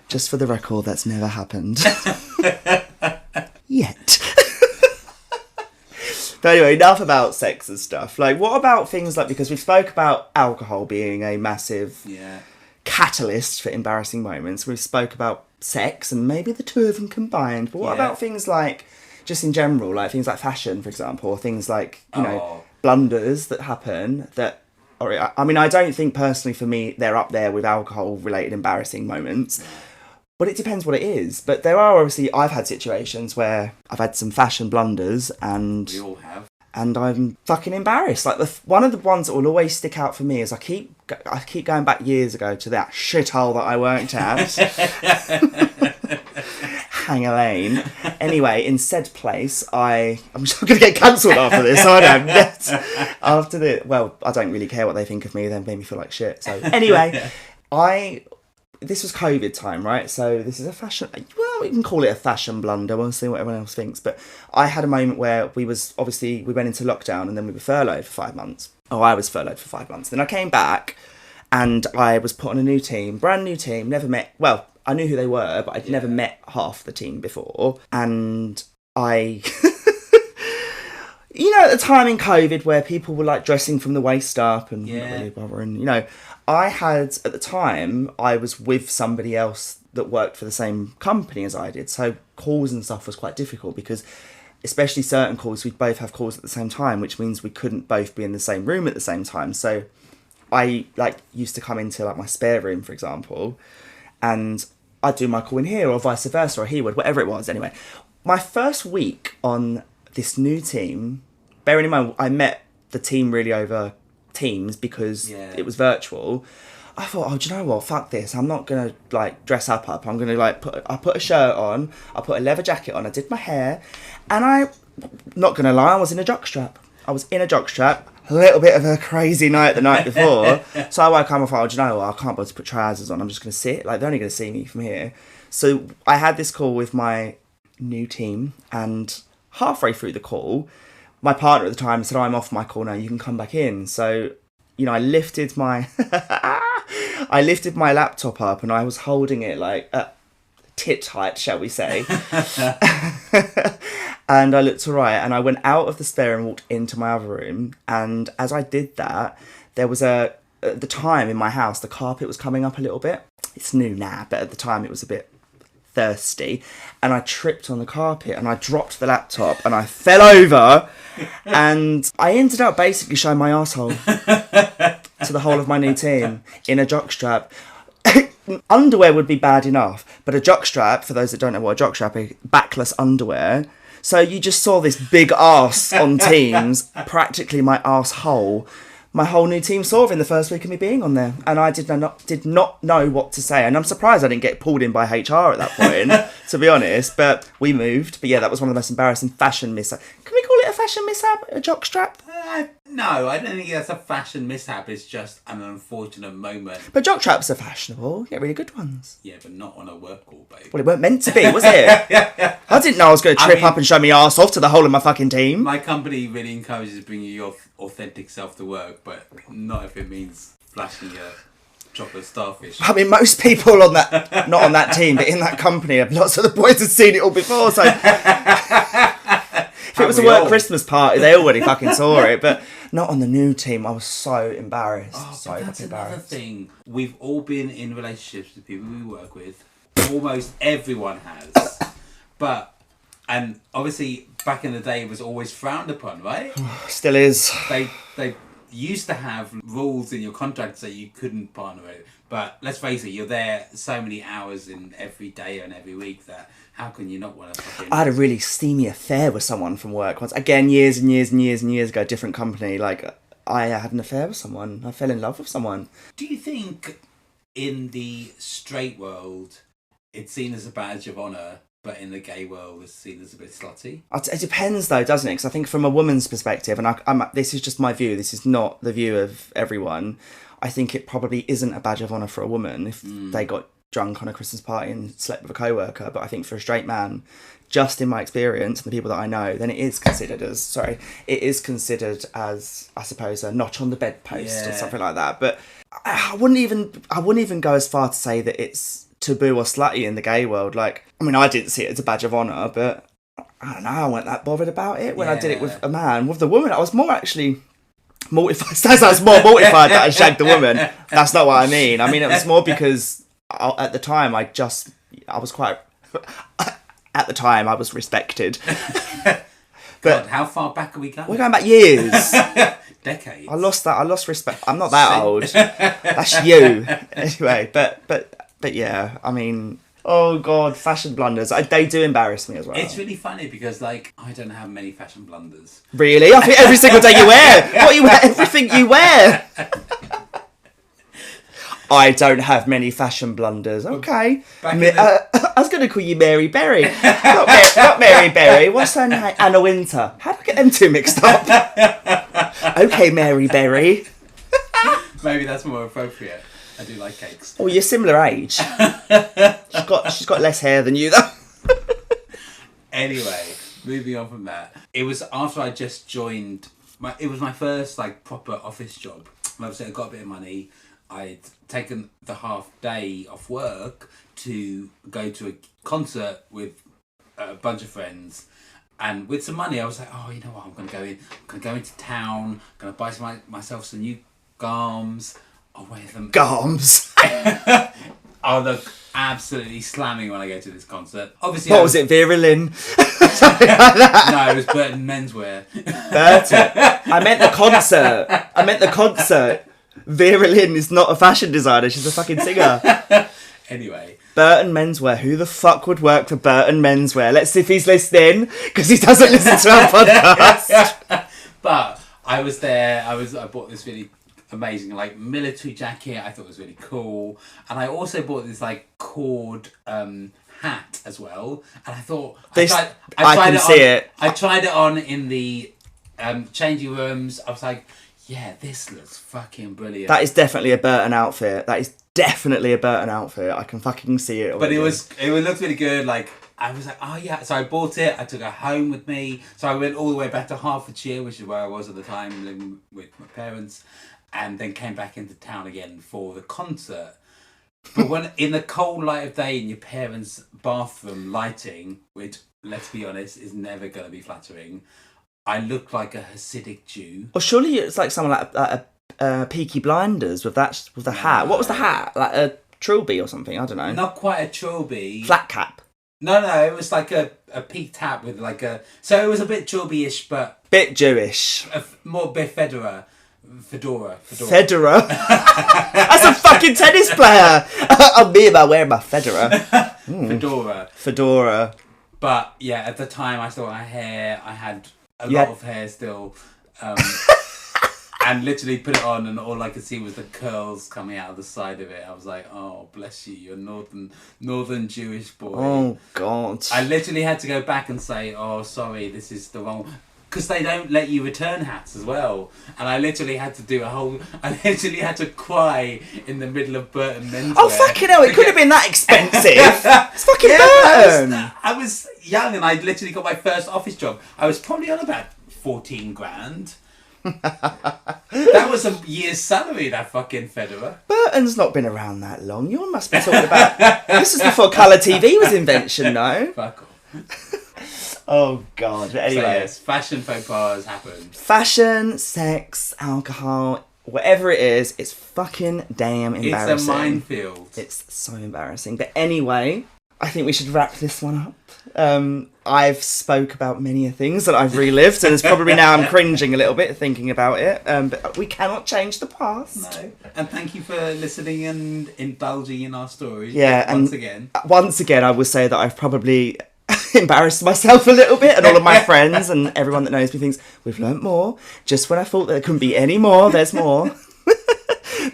Speaker 1: Just for the record, that's never happened. Yet. But anyway, enough about sex and stuff. Like, what about things like, because we spoke about alcohol being a massive catalyst for embarrassing moments. We spoke about sex and maybe the two of them combined. But what about things like, just in general, like things like fashion, for example, or things like, you know, blunders that happen that, I mean, I don't think personally for me they're up there with alcohol-related embarrassing moments. But it depends what it is. But there are obviously, I've had situations where I've had some fashion blunders and...
Speaker 2: We all have.
Speaker 1: And I'm fucking embarrassed. Like, one of the ones that will always stick out for me is I keep going back years ago to that shithole that I worked at. Hanger Lane. Anyway, in said place, I'm just going to get cancelled after this, so I don't. After the, well, I don't really care what they think of me. They made me feel like shit. So anyway, this was COVID time, right? So this is a fashion, well, we can call it a fashion blunder. We'll see what everyone else thinks. But I had a moment where we went into lockdown and then we were furloughed for 5 months. I was furloughed for 5 months. Then I came back and I was put on a new team, brand new team, never met, well, I knew who they were, but I'd never met half the team before. And at the time in COVID where people were like dressing from the waist up and not really bothering, at the time, I was with somebody else that worked for the same company as I did. So calls and stuff was quite difficult because especially certain calls, we'd both have calls at the same time, which means we couldn't both be in the same room at the same time. So I used to come into like my spare room, for example, and I'd do my call in here or vice versa, or he would, whatever it was. Anyway, my first week on this new team, bearing in mind I met the team really over Teams because it was virtual. I thought, do you know what? Fuck this. I'm not going to dress up. I'm going to I put a shirt on. I put a leather jacket on. I did my hair. And I'm not going to lie, I was in a jockstrap. A little bit of a crazy night the night before. So I woke up and thought, do you know what? I can't bother to put trousers on. I'm just going to sit. They're only going to see me from here. So I had this call with my new team. And halfway through the call, my partner at the time said, I'm off my call now. You can come back in. So, I lifted my... I lifted my laptop up and I was holding it at tit height, shall we say. And I looked to right and I went out of the spare and walked into my other room. And as I did that, there was at the time in my house, the carpet was coming up a little bit. It's new now, but at the time it was a bit thirsty. And I tripped on the carpet and I dropped the laptop and I fell over. And I ended up basically showing my arsehole to the whole of my new team in a jockstrap. Underwear would be bad enough, but a jockstrap, for those that don't know what a jockstrap is, backless underwear. So you just saw this big arse on Teams, practically my arsehole. My whole new team saw in the first week of me being on there, and I did not know what to say. And I'm surprised I didn't get pulled in by HR at that point, to be honest. But we moved. But yeah, that was one of the most embarrassing fashion mishaps. Can we call it a fashion mishap? A jockstrap?
Speaker 2: No, I don't think that's a fashion mishap. It's just an unfortunate moment.
Speaker 1: But jockstraps are fashionable. You get really good ones.
Speaker 2: Yeah, but not on a work call, babe.
Speaker 1: Well, it weren't meant to be, was it? I didn't know I was going to trip up and show me arse off to the whole of my fucking team.
Speaker 2: My company really encourages bringing your authentic self to work, but not if it means flashing your chocolate starfish.
Speaker 1: I mean, most people not on that team, but in that company, lots of the boys had seen it all before, so... If it was a work Christmas party, they already fucking saw it, but not on the new team. I was so embarrassed.
Speaker 2: That's another thing. We've all been in relationships with people we work with. Almost everyone has. And obviously, back in the day, it was always frowned upon, right?
Speaker 1: Still is.
Speaker 2: They used to have rules in your contract that you couldn't partner with. But let's face it, you're there so many hours in every day and every week that how can you not want to fucking...
Speaker 1: I had a really steamy affair with someone from work once. Again, years and years and years and years ago, different company. I had an affair with someone. I fell in love with someone.
Speaker 2: Do you think in the straight world, it's seen as a badge of honour, but in the gay world, it's seen as a bit slutty?
Speaker 1: It depends, though, doesn't it? Because I think from a woman's perspective, and this is just my view, this is not the view of everyone, I think it probably isn't a badge of honour for a woman if they got drunk on a Christmas party and slept with a co-worker. But I think for a straight man, just in my experience and the people that I know, then it is considered as, I suppose, a notch on the bedpost or something like that. But I wouldn't even go as far to say that it's taboo or slutty in the gay world. I didn't see it as a badge of honour, but I don't know, I wasn't that bothered about it when I did it with a man. With the woman, I was more actually mortified. I was more mortified that I shagged the woman. That's not what I mean. I mean, it was more because at the time, I was quite... At the time, I was respected.
Speaker 2: But God, how far back are we going?
Speaker 1: We're going back years.
Speaker 2: Decades.
Speaker 1: I lost respect. I'm not that old. That's you. Anyway, but yeah, I mean... Oh, God, fashion blunders. They do embarrass me as well.
Speaker 2: It's really funny because, I don't have many fashion blunders.
Speaker 1: Really? I think every single day you wear. What you wear? Everything you wear. I don't have many fashion blunders. Okay.
Speaker 2: I
Speaker 1: was going to call you Mary Berry. not Mary Berry. What's her name? Anna Winter. How do I get them two mixed up? Okay, Mary Berry.
Speaker 2: Maybe that's more appropriate. I do like cakes.
Speaker 1: Oh, you're similar age. She's got less hair than you, though.
Speaker 2: Anyway, moving on from that. It was after I just joined. It was my first like proper office job. Obviously, I got a bit of money. I'd taken the half day off work to go to a concert with a bunch of friends. And with some money, I was like, oh, you know what? I'm going to go into town. I'm going to buy myself some new garms. I'll wear them.
Speaker 1: Garms?
Speaker 2: I'll look absolutely slamming when I go to this concert. Obviously,
Speaker 1: what was it, Vera Lynn? Something like that.
Speaker 2: No, it was Burton Menswear.
Speaker 1: Burton? I meant the concert. Vera Lynn is not a fashion designer. She's a fucking singer.
Speaker 2: Anyway.
Speaker 1: Burton Menswear. Who the fuck would work for Burton Menswear? Let's see if he's listening, because he doesn't listen to our podcast.
Speaker 2: But I was there. I bought this really amazing like military jacket. I thought it was really cool, and I also bought this like cord hat as well. And I thought I tried it on in the changing rooms. I was like, yeah, this looks fucking brilliant.
Speaker 1: That is definitely a Burton outfit. I can fucking see it already.
Speaker 2: But it looked really good. Like, I was like, oh yeah. So I bought it. I took it home with me. So I went all the way back to Hertfordshire, which is where I was at the time, living with my parents, and then came back into town again for the concert. But when in the cold light of day in your parents' bathroom lighting, which, let's be honest, is never going to be flattering, I looked like a Hasidic Jew.
Speaker 1: Well, surely it's like someone like a Peaky Blinders with the hat. What was the hat? Like a trilby or something? I don't know.
Speaker 2: Not quite a trilby.
Speaker 1: Flat cap.
Speaker 2: No, it was like a peaked hat with like a... So it was a bit trilby-ish, but...
Speaker 1: Bit Jewish.
Speaker 2: More bit Fedora.
Speaker 1: Federer? That's a fucking tennis player! I'm me about wearing my Federer. Fedora.
Speaker 2: But yeah, at the time I still had hair. I had a lot of hair still. And literally put it on and all I could see was the curls coming out of the side of it. I was like, oh, bless you, you're northern Jewish boy.
Speaker 1: Oh, God.
Speaker 2: I literally had to go back and say, oh, sorry, this is the wrong... Because they don't let you return hats as well. And I literally had to I literally had to cry in the middle of Burton Menswear.
Speaker 1: Oh, fucking hell, it could have been that expensive. It's fucking Burton.
Speaker 2: I was young and I literally got my first office job. I was probably on about 14 grand. That was a year's salary, that fucking Federer.
Speaker 1: Burton's not been around that long. You must be talking about... This is before colour TV was invention, no?
Speaker 2: Fuck off.
Speaker 1: Oh, God. But anyway.
Speaker 2: So, yes, fashion faux pas happened.
Speaker 1: Fashion, sex, alcohol, whatever it is, it's fucking damn embarrassing.
Speaker 2: It's a minefield.
Speaker 1: It's so embarrassing. But anyway, I think we should wrap this one up. I've spoke about many things that I've relived, and it's probably now I'm cringing a little bit thinking about it. But we cannot change the past.
Speaker 2: No. And thank you for listening and indulging in our stories.
Speaker 1: Yeah,
Speaker 2: Once again,
Speaker 1: I will say that I've probably embarrassed myself a little bit, and all of my friends and everyone that knows me thinks we've learnt more. Just when I thought there couldn't be any more, there's more.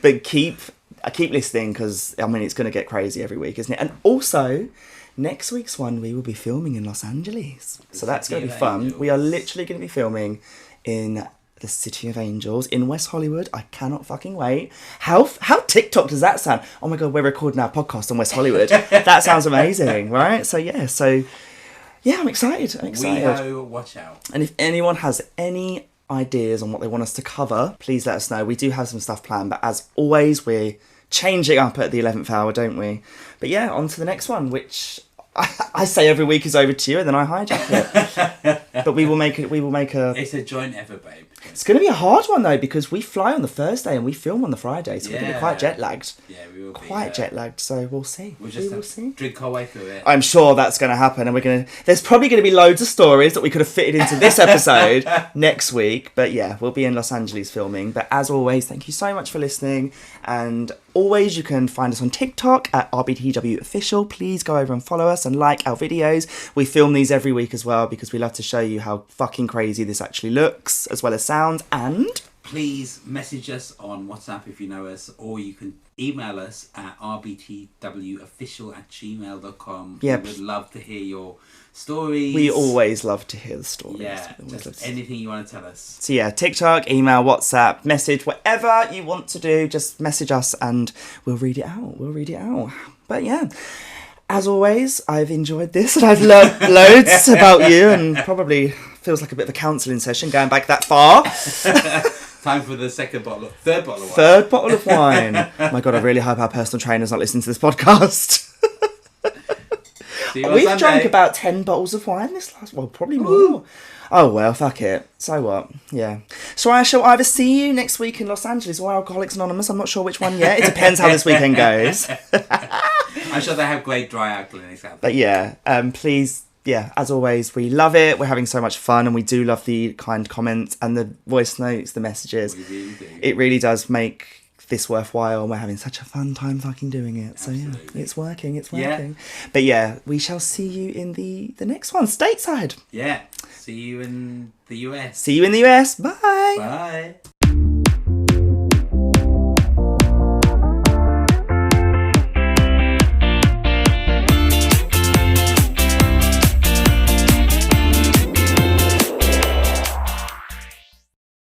Speaker 1: But keep listening, because I mean it's going to get crazy every week, isn't it? And also, next week's one we will be filming in Los Angeles, so that's going to be fun. Angels. We are literally going to be filming in the City of Angels in West Hollywood. I cannot fucking wait. How TikTok does that sound? Oh my God, we're recording our podcast on West Hollywood. That sounds amazing, right? So yeah, I'm excited.
Speaker 2: WeHo, watch out.
Speaker 1: And if anyone has any ideas on what they want us to cover, please let us know. We do have some stuff planned, but as always, we're changing up at the 11th hour, don't we? But yeah, on to the next one, which I say every week is over to you, and then I hijack it. But we will make a...
Speaker 2: It's a joint effort, babe.
Speaker 1: It's going to be a hard one, though, because we fly on the Thursday and we film on the Friday, so we're going to be quite jet-lagged.
Speaker 2: Yeah, we will be.
Speaker 1: Quite jet-lagged, so we'll see.
Speaker 2: We will see. Drink our way through it.
Speaker 1: I'm sure that's going to happen, and there's probably going to be loads of stories that we could have fitted into this episode next week, but yeah, we'll be in Los Angeles filming. But as always, thank you so much for listening, and always you can find us on TikTok at RBTW Official. Please go over and follow us and like our videos. We film these every week as well, because we love to show you how fucking crazy this actually looks, as well as sounds, and
Speaker 2: Please message us on WhatsApp if you know us, or you can email us at rbtwofficial@gmail.com.
Speaker 1: Yep.
Speaker 2: We would love to hear your stories.
Speaker 1: We always love to hear the stories.
Speaker 2: Yeah, just anything you want to tell us.
Speaker 1: So yeah, TikTok, email, WhatsApp, message, whatever you want to do, just message us and we'll read it out. But yeah, as always, I've enjoyed this and I've learned loads about you, and probably feels like a bit of a counselling session going back that far.
Speaker 2: Time for the third bottle of wine.
Speaker 1: Third bottle of wine. Oh my God, I really hope our personal trainer's not listening to this podcast. We've drank about 10 bottles of wine this last... Well, probably more. Ooh. Oh, well, fuck it. So what? Yeah. So I shall either see you next week in Los Angeles or Alcoholics Anonymous. I'm not sure which one yet. It depends how this weekend goes.
Speaker 2: I'm sure they have great dry out clinics out there.
Speaker 1: But yeah, please... Yeah, as always, we love it. We're having so much fun, and we do love the kind comments and the voice notes, the messages.
Speaker 2: We really do.
Speaker 1: It really does make this worthwhile, and we're having such a fun time fucking doing it. Absolutely. So yeah, it's working. Yeah. But yeah, we shall see you in the next one, stateside.
Speaker 2: Yeah. See you in the US.
Speaker 1: Bye.
Speaker 2: Bye.